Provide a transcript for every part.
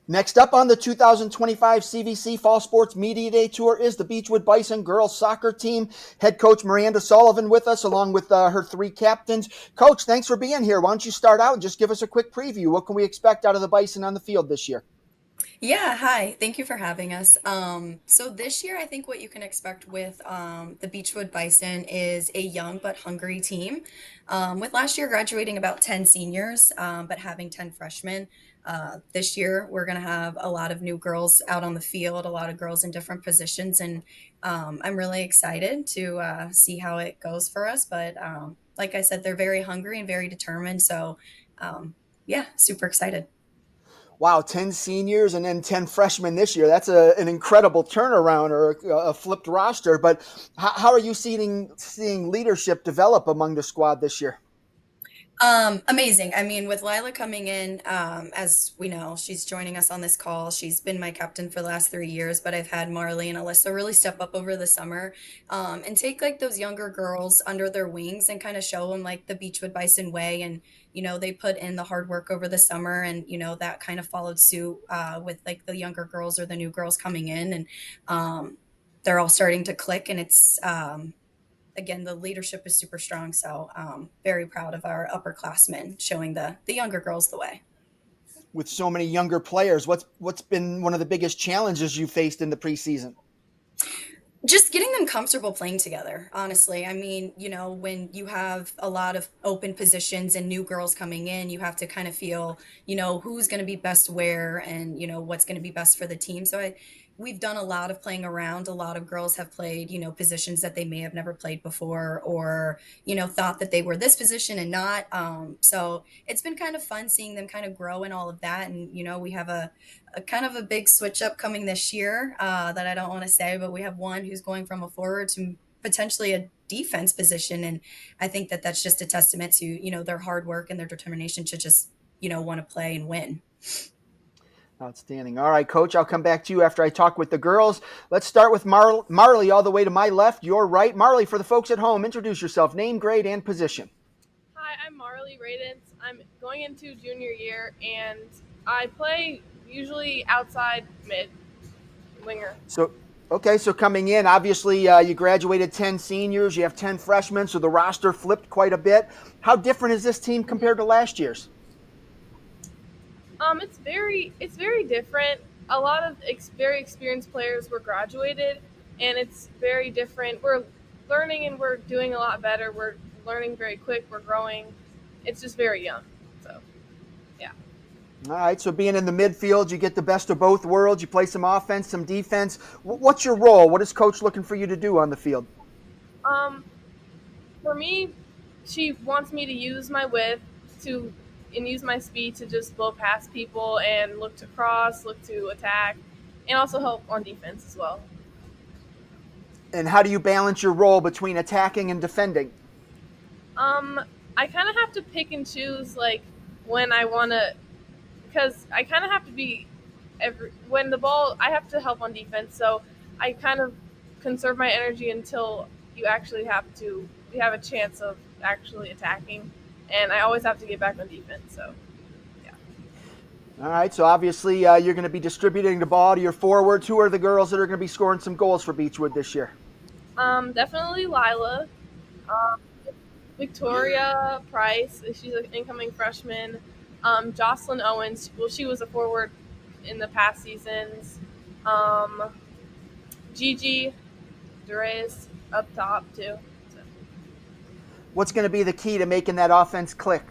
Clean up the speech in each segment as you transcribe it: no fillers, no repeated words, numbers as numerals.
Next up on the 2025 CVC Fall Sports Media Day Tour is the Beachwood Bison girls soccer team. Head coach Miranda Sullivan with us, along with her three captains. Coach, thanks for being here. Why don't you start out and just give us a quick preview? What can we expect out of the Bison on the field this year? Yeah, hi. Thank you for having us. So this year, I think what you can expect with the Beachwood Bison is a young but hungry team. With last year graduating about 10 seniors, but having 10 freshmen. This year, we're going to have a lot of new girls out on the field, a lot of girls in different positions, and I'm really excited to see how it goes for us. But like I said, they're very hungry and very determined. So um, yeah, super excited. Wow, 10 seniors and then 10 freshmen this year. That's an incredible turnaround or a flipped roster. But how are you seeing leadership develop among the squad this year? Amazing. I mean, with Lila coming in, as we know, she's joining us on this call. She's been my captain for the last 3 years, but I've had Marley and Alyssa really step up over the summer, and take like those younger girls under their wings and kind of show them like the Beachwood Bison way. And, they put in the hard work over the summer and, that kind of followed suit, with like the younger girls or the new girls coming in. And, they're all starting to click and it's, again, the leadership is super strong. So very proud of our upperclassmen showing the younger girls the way. With so many younger players, what's been one of the biggest challenges you faced in the preseason? Just getting them comfortable playing together, honestly. I mean, when you have a lot of open positions and new girls coming in, you have to kind of feel, who's going to be best where and, what's going to be best for the team. We've done a lot of playing around. A lot of girls have played, positions that they may have never played before or, thought that they were this position and not. So it's been kind of fun seeing them kind of grow in all of that. And, we have a kind of a big switch up coming this year, that I don't want to say, but we have one who's going from a forward to potentially a defense position, and I think that that's just a testament to their hard work and their determination to just want to play and win. Outstanding. All right, Coach, I'll come back to you after I talk with the girls. Let's start with Marley all the way to my left, your right. Marley, for the folks at home, introduce yourself, name, grade, and position. Hi, I'm Marley Radens. I'm going into junior year, and I play usually outside mid winger. So coming in, obviously you graduated 10 seniors, you have 10 freshmen, so the roster flipped quite a bit. How different is this team compared to last year's? It's very different. A lot of very experienced players were graduated, and it's very different. We're learning and we're doing a lot better. We're learning very quick. We're growing. It's just very young. So yeah. All right, so being in the midfield, you get the best of both worlds. You play some offense, some defense. What's your role? What is Coach looking for you to do on the field? Um, for me, she wants me to use my width to and use my speed to just blow past people and look to cross, look to attack, and also help on defense as well. And how do you balance your role between attacking and defending? Um, I kind of have to pick and choose like when I want to, because I kind of have to be every when the ball. I have to help on defense, so I kind of conserve my energy until you actually have to. We have a chance of actually attacking, and I always have to get back on defense. So yeah. All right, so obviously you're going to be distributing the ball to your forwards. Who are the girls that are going to be scoring some goals for Beechwood this year? Definitely Lila. Um, Victoria Price, she's an incoming freshman. Jocelyn Owens, well, she was a forward in the past seasons. Um, Gigi Dres up top too. So, What's going to be the key to making that offense click?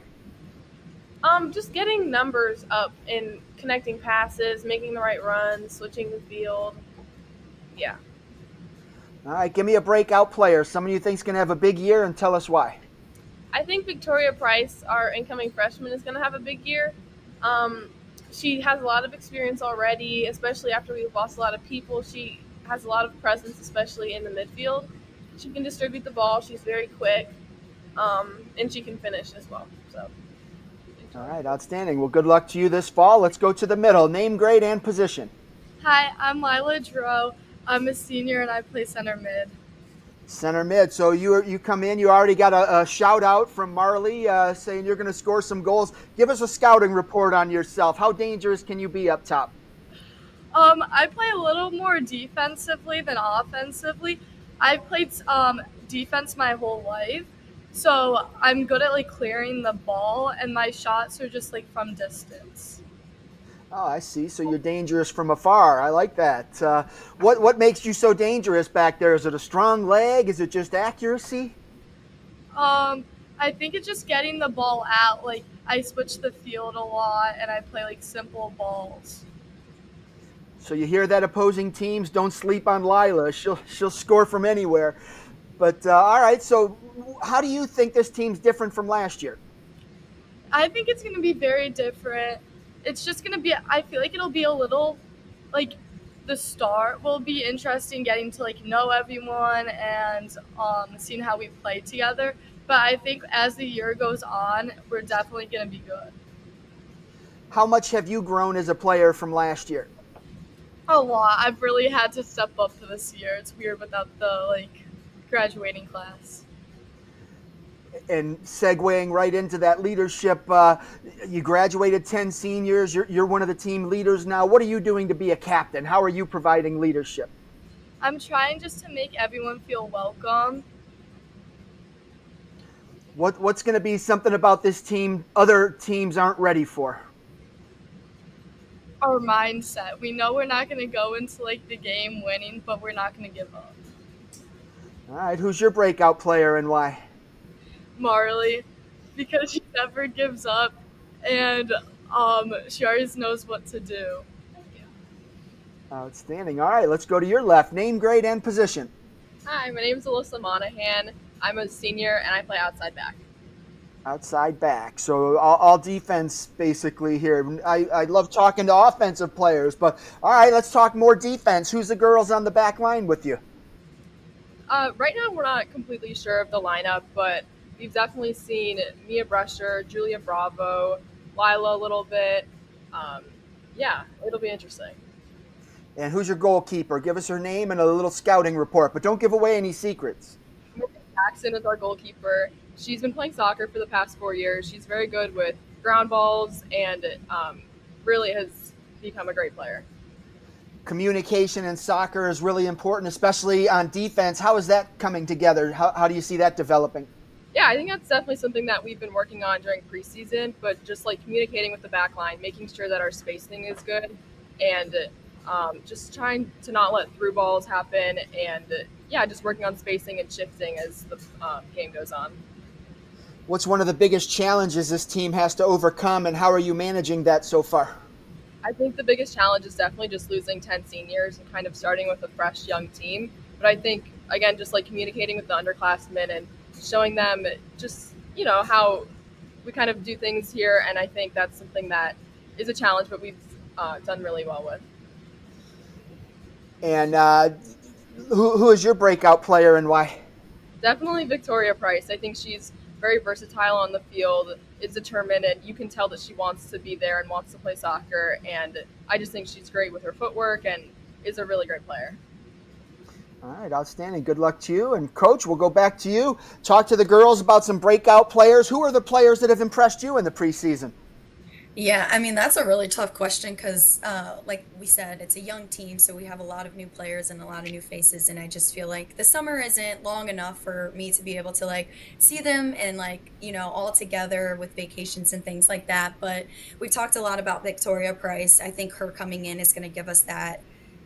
just getting numbers up and connecting passes, making the right runs, switching the field. Yeah. All right, give me a breakout player. Someone you think's going to have a big year, and tell us why. I think Victoria Price, our incoming freshman, is going to have a big year. Um, she has a lot of experience already, especially after we've lost a lot of people. She has a lot of presence, especially in the midfield. She can distribute the ball. She's very quick, and she can finish as well. So, All right, outstanding. Well, good luck to you this fall. Let's go to the middle. Name, grade, and position. Hi, I'm Lila Dro. I'm a senior and I play center mid. Center mid. So you come in. You already got a shout out from Marley saying you're going to score some goals. Give us a scouting report on yourself. How dangerous can you be up top? I play a little more defensively than offensively. I've played defense my whole life, so I'm good at like clearing the ball, and my shots are just like from distance. Oh, I see. So you're dangerous from afar. I like that. What makes you so dangerous back there? Is it a strong leg? Is it just accuracy? Um, I think it's just getting the ball out. Like I switch the field a lot, and I play like simple balls. So you hear that, opposing teams? Don't sleep on Lila. She'll score from anywhere. But all right. So how do you think this team's different from last year? I think it's going to be very different. It's just going to be, I feel like it'll be a little, like, the start will be interesting getting to, like, know everyone and seeing how we play together. But I think as the year goes on, we're definitely going to be good. How much have you grown as a player from last year? A lot. I've really had to step up for this year. It's weird without the, like, graduating class. And segueing right into that leadership, you graduated 10 seniors. You're one of the team leaders now. What are you doing to be a captain? How are you providing leadership? I'm trying just to make everyone feel welcome. What's going to be something about this team other teams aren't ready for? Our mindset. We know we're not going to go into like the game winning, but we're not going to give up. All right, who's your breakout player and why? Marley, because she never gives up, and she always knows what to do. Outstanding. All right, let's go to your left. Name, grade, and position. Hi, my name is Alyssa Monahan. I'm a senior and I play outside back. Outside back. So all defense basically here. I love talking to offensive players, but all right, let's talk more defense. Who's the girls on the back line with you? Right now, we're not completely sure of the lineup, but we've definitely seen Mia Brusher, Julia Bravo, Lila a little bit. Um, yeah, it'll be interesting. And who's your goalkeeper? Give us her name and a little scouting report, but don't give away any secrets. Jackson is our goalkeeper. She's been playing soccer for the past 4 years. She's very good with ground balls and really has become a great player. Communication in soccer is really important, especially on defense. How is that coming together? How do you see that developing? Yeah, I think that's definitely something that we've been working on during preseason, but just like communicating with the back line, making sure that our spacing is good, and just trying to not let through balls happen, and yeah, just working on spacing and shifting as the game goes on. What's one of the biggest challenges this team has to overcome, and how are you managing that so far? I think the biggest challenge is definitely just losing 10 seniors and kind of starting with a fresh young team. But I think, again, just like communicating with the underclassmen and showing them just, how we kind of do things here. And I think that's something that is a challenge, but we've done really well with. And who is your breakout player and why? Definitely Victoria Price. I think she's very versatile on the field, is determined, and you can tell that she wants to be there and wants to play soccer. And I just think she's great with her footwork and is a really great player. All right, outstanding. Good luck to you. And Coach, we'll go back to you. Talk to the girls about some breakout players. Who are the players that have impressed you in the preseason? Yeah, I mean, that's a really tough question because, like we said, it's a young team, so we have a lot of new players and a lot of new faces. And I just feel like the summer isn't long enough for me to be able to like see them and like, all together with vacations and things like that. But we've talked a lot about Victoria Price. I think her coming in is going to give us that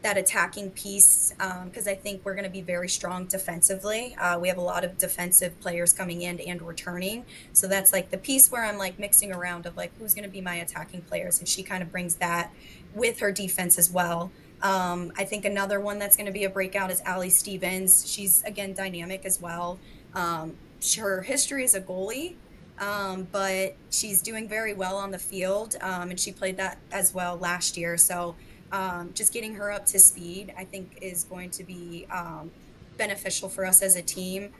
attacking piece because I think we're going to be very strong defensively. We have a lot of defensive players coming in and returning. So that's like the piece where I'm like mixing around of like who's going to be my attacking players. And she kind of brings that with her defense as well. I think another one that's going to be a breakout is Allie Stevens. She's again dynamic as well. Her history as a goalie, but she's doing very well on the field, and she played that as well last year. So just getting her up to speed, I think, is going to be beneficial for us as a team.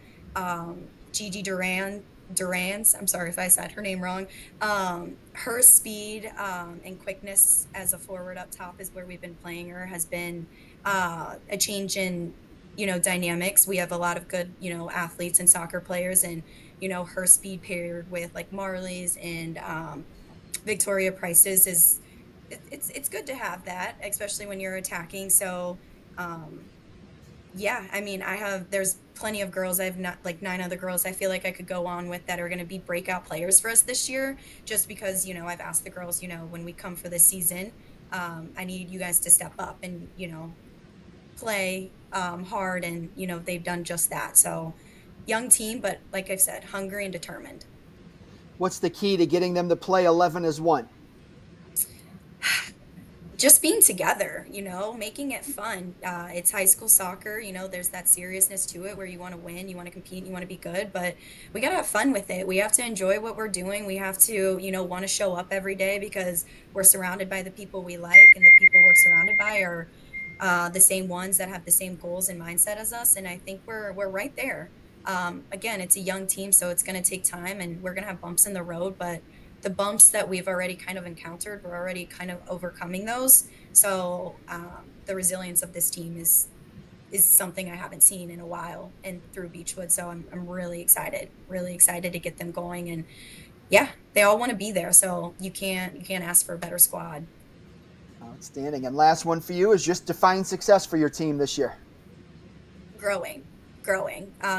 Gigi Durans, I'm sorry if I said her name wrong. Her speed and quickness as a forward up top is where we've been playing her, has been a change in, dynamics. We have a lot of good, athletes and soccer players, and, her speed paired with like Marley's and Victoria Price's is it's good to have that, especially when you're attacking. So, um, yeah, I mean, there's plenty of girls. I've not like 9 other girls I feel like I could go on with that are going to be breakout players for us this year, just because, I've asked the girls, when we come for this season, I need you guys to step up and, play hard, and, they've done just that. So, young team, but like I've said, hungry and determined. What's the key to getting them to play 11 as one? Just being together, making it fun. It's high school soccer, there's that seriousness to it where you want to win, you want to compete, you want to be good, but we got to have fun with it. We have to enjoy what we're doing. We have to, want to show up every day because we're surrounded by the people we like, and the people we're surrounded by are the same ones that have the same goals and mindset as us. And I think we're right there. Again, it's a young team, so it's going to take time, and we're going to have bumps in the road, but the bumps that we've already kind of encountered, we're already kind of overcoming those. So the resilience of this team is something I haven't seen in a while, and through Beachwood. So I'm really excited to get them going. And yeah, they all want to be there. So you can't ask for a better squad. Outstanding. And last one for you is just define success for your team this year. Growing.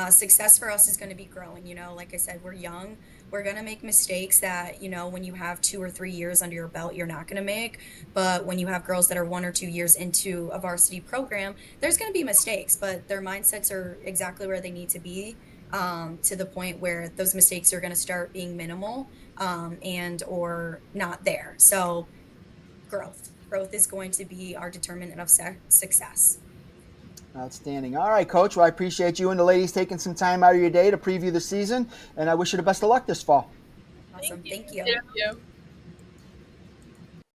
Success for us is going to be growing. Like I said, we're young. We're going to make mistakes that, when you have 2 or 3 years under your belt, you're not going to make. But when you have girls that are 1 or 2 years into a varsity program, there's going to be mistakes, but their mindsets are exactly where they need to be, to the point where those mistakes are going to start being minimal, and or not there. So growth is going to be our determinant of success. Outstanding. All right, Coach. Well, I appreciate you and the ladies taking some time out of your day to preview the season, and I wish you the best of luck this fall. Awesome. Thank you. Thank you.